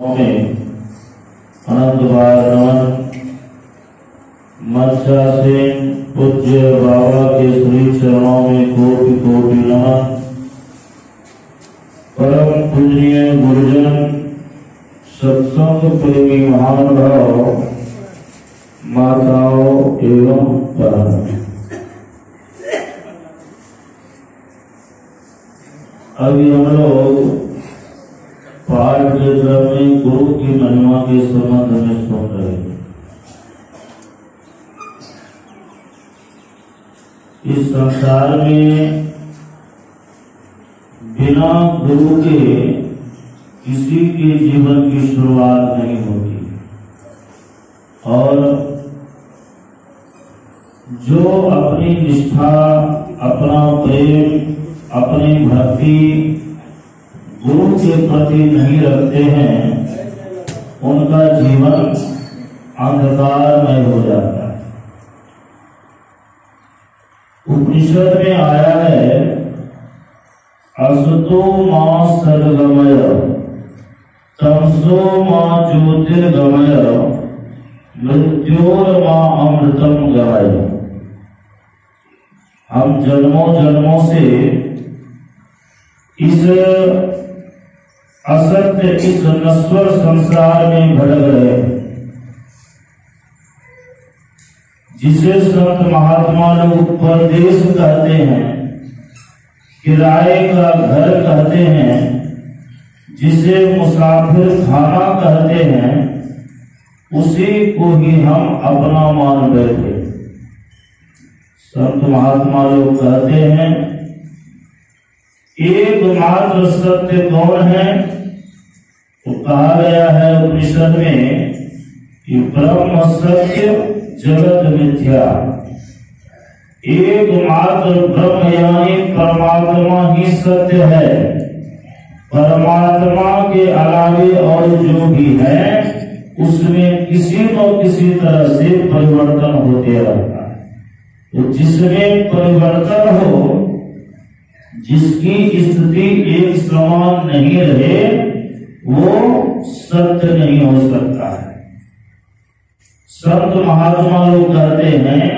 में अनंत बार नमन। मत्स्यासीन पूज्य बाबा के श्री चरणों में कोटि कोटि नमन। परम पूजनीय गुरुजन, सत्संग प्रेमी महानुभाव, माताओं एवं बहनों, अभी हम लोग पाठ्यक्रम में गुरु की महिमा के संबंध में सुन रहे हैं। इस संसार में बिना गुरु के किसी के जीवन की शुरुआत नहीं होती, और जो अपनी निष्ठा, अपना प्रेम, अपनी भक्ति गुरु के प्रति नहीं रखते हैं, उनका जीवन अंधकारमय हो जाता है। उपनिषद में आया है, असतो मां सद्गमय तमसो मां ज्योतिर्गमय मृत्योर मां अमृतम गमय। हम जन्मों जन्मों से इस असत्य, इस नश्वर संसार में भटक रहे, जिसे संत महात्मा लोग परदेश कहते हैं, किराए का घर कहते हैं, जिसे मुसाफिर खाना कहते हैं, उसी को ही हम अपना मान बैठे। संत महात्मा लोग कहते हैं, एकमात्र सत्य कौन है? तो कहा गया है उपनिषद में कि ब्रह्म सत्य जगत मिथ्या। एकमात्र ब्रह्म यानी परमात्मा ही सत्य है। परमात्मा के अलावे और जो भी है उसमें किसी न किसी तरह से परिवर्तन होते रहता है। तो जिसमें परिवर्तन हो, जिसकी स्थिति एक समान नहीं रहे, वो सत्य नहीं हो सकता है। संत महात्मा लोग कहते हैं,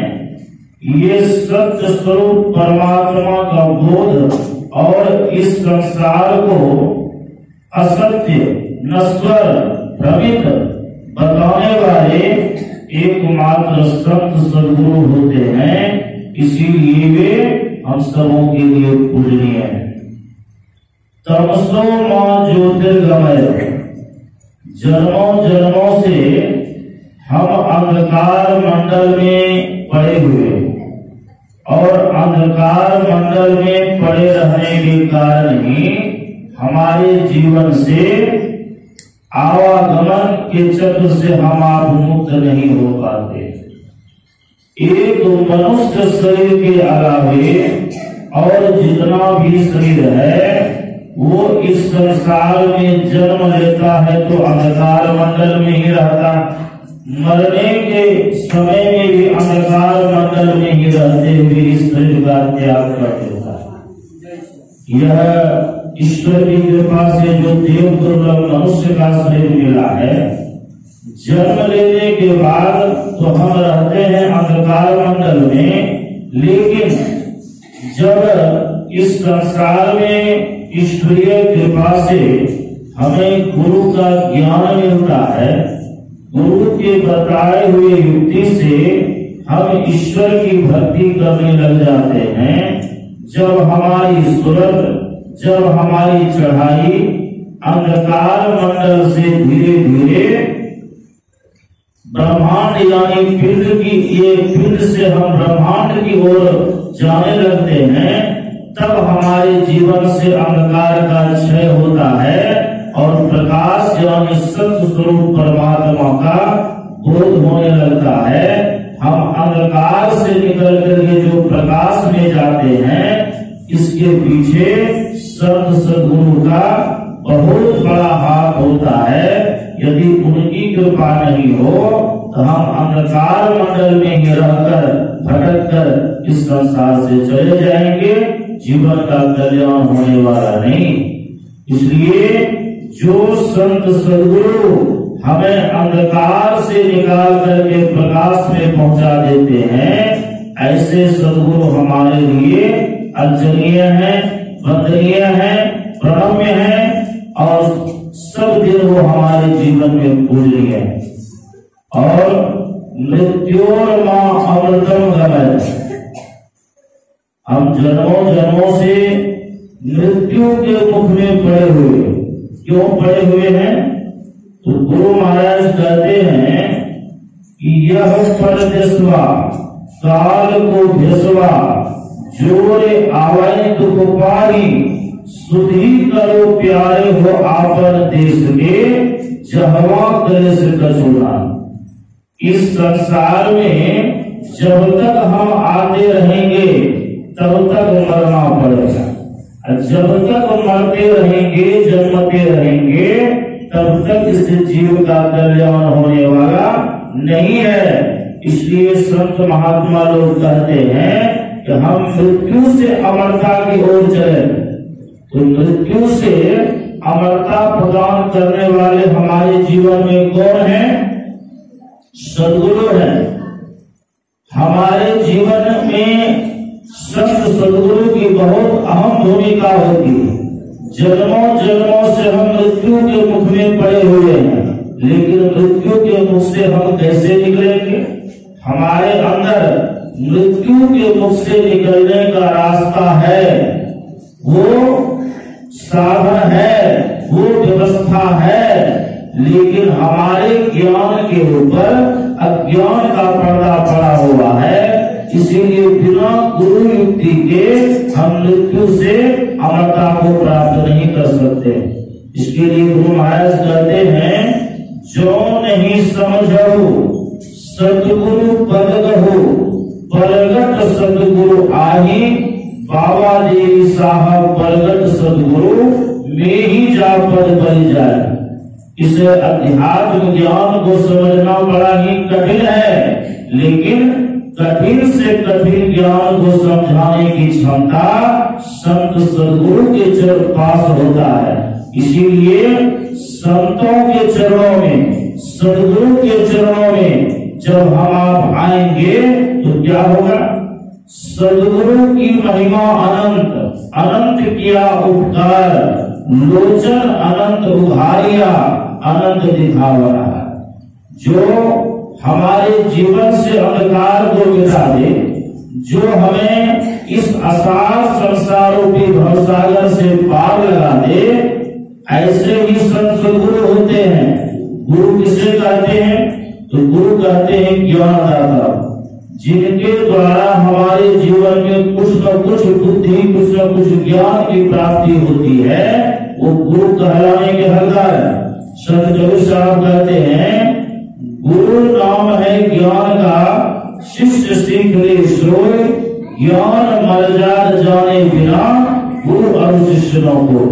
ये सत्य स्वरूप परमात्मा का बोध और इस संसार को असत्य, नश्वर, भ्रमित बताने वाले एकमात्र संत सद्गुरु होते हैं। इसीलिए वे हम सबों के लिए पूजनीय है। तमसो मां ज्योतिर्गमय, जन्मों जन्मों से हम अंधकार मंडल में पड़े हुए, और अंधकार मंडल में पड़े रहने के कारण ही हमारे जीवन से आवागमन के चक्र से हम आप मुक्त नहीं हो पाते। एक मनुष्य शरीर के अलावे और जितना भी शरीर है वो इस संसार में जन्म लेता है तो अंधकार मंडल में ही रहता, मरने के समय में भी अंधकार मंडल में ही रहते हुए इस शरीर का त्याग कर देता है। यह ईश्वर की कृपा से जो देव दुर्लभ मनुष्य का शरीर मिला है, जन्म लेने के बाद तो हम रहते हैं अंधकार मंडल में, लेकिन जब इस संसार में ईश्वरीय कृपा से हमें गुरु का ज्ञान मिलता है, गुरु के बताए हुए युक्ति से हम ईश्वर की भक्ति करने लग जाते हैं। जब हमारी सूरत, जब हमारी चढ़ाई अंधकार मंडल से धीरे धीरे ब्रह्मांड यानी पिंड की, ये पिंड से हम ब्रह्मांड की ओर जाने लगते हैं, तब हमारे जीवन से अंधकार का क्षय होता है और प्रकाश यानी सत्य स्वरूप परमात्मा का बोध होने लगता है। हम अंधकार से निकल करके जो प्रकाश में जाते हैं, इसके पीछे संत सद्गुरु का बहुत बड़ा हाथ होता है। यदि उनकी कृपा नहीं हो तो हम अंधकार मंडल में ही रहकर भटक कर इस संसार से चले जाएंगे, जीवन का कल्याण होने वाला नहीं। इसलिए जो संत सदगुरु हमें अंधकार से निकाल करके प्रकाश में पहुंचा देते हैं, ऐसे सदगुरु हमारे लिए अर्चनीय हैं, वंदनीय हैं, प्रणम्य हैं और सब दिन वो हमारे जीवन में पूजनीय है। और मृत्योर्मा अमृतम गमय, हम जन्मों जन्मों से मृत्यु के मुख में पड़े हुए, क्यों पड़े हुए हैं? तो गुरु महाराज कहते हैं कि यह परदेशवा काल को भेसवा जोरे आवाई दुख पारी सुधी करो प्यारे हो आपन देश के जहवा कलेश कचूरा। इस संसार में जब तक हम आते रहेंगे तब तक मरना पड़ेगा, और जब तक मरते रहेंगे जन्मते रहेंगे तब तक इस जीव का कल्याण होने वाला नहीं है। इसलिए संत महात्मा लोग कहते हैं कि हम मृत्यु से अमरता की ओर चले। तो मृत्यु से अमरता प्रदान करने वाले हमारे जीवन में कौन है? सदगुरु है। हमारे जीवन में संत सदगुरु की बहुत अहम भूमिका होती है। जन्मों जन्मों से हम मृत्यु के मुख में पड़े हुए हैं, लेकिन मृत्यु के मुख से हम कैसे निकलेंगे? हमारे अंदर मृत्यु के मुख से निकलने का रास्ता है, वो साधन है, वो व्यवस्था है, लेकिन हमारे ज्ञान के ऊपर अज्ञान का पर्दा पड़ा हुआ है। इसीलिए बिना गुरु युक्ति के हम मृत्यु से अमरता को प्राप्त नहीं कर सकते। इसके लिए गुरु महाराज कहते हैं, जो नहीं समझो सतगुरु पद कहो, परगट सतगुरु आही, बाबा देवी साहब परगट सतगुरु में ही जा पद बन जाए। इस अध्यात्म ज्ञान को समझना बड़ा ही कठिन है, लेकिन कठिन से कठिन ज्ञान को समझाने की क्षमता संत सदगुरु के पास होता है। इसीलिए संतों के चरणों में, सदगुरु के चरणों में जब हम आप आएंगे तो क्या होगा? सदगुरु की महिमा अनंत, अनंत किया उपकार, लोचन अनंत उघारिया, अनंत दिखावा। जो हमारे जीवन से अंधकार को मिटा दे, जो हमें इस असार संसार रूपी भवसागर से पार लगा दे, ऐसे ही संत सदगुरु होते हैं। गुरु किसे कहते हैं? तो गुरु कहते हैं ज्ञानदाता, जिनके द्वारा हमारे जीवन में कुछ न कुछ बुद्धि, कुछ न कुछ ज्ञान की प्राप्ति होती है, वो गुरु कहलाने के हकदार है। संत कबीर साहब कहते हैं, गुरु नाम है ज्ञान का, शिष्य सीख ले सोए, ज्ञान मर्याद जाने बिना गुरु और शिष्य को।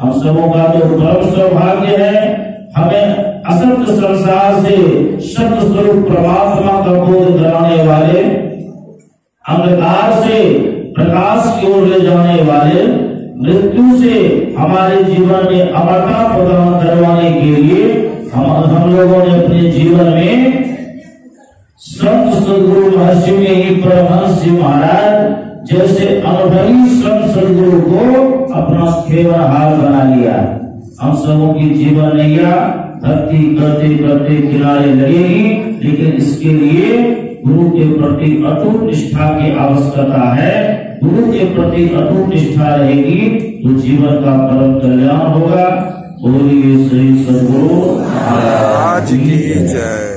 हम सबों का तो परम सौभाग्य है, हमें असत्य संसार से सत्य स्वरूप परमात्मा का बोध कराने वाले, अंधकार से प्रकाश की ओर ले जाने वाले, मृत्यु से हमारे जीवन में अमरता प्रदान करवाने के लिए हम लोगों ने अपने जीवन में संत सदगुरु महर्षि में ही परमहंस जी महाराज जैसे अनुभवी संत सदगुरु को अपना खेवनहार बना लिया। हम सबों की जीवन नैया भक्ति करते करते किनारे लगेगी, लेकिन इसके लिए गुरु के प्रति अटूट निष्ठा की आवश्यकता है। गुरु के प्रति अटूट निष्ठा रहेगी तो जीवन का परम कल्याण होगा। बोलिए श्री सदगुरु महाराज की जय।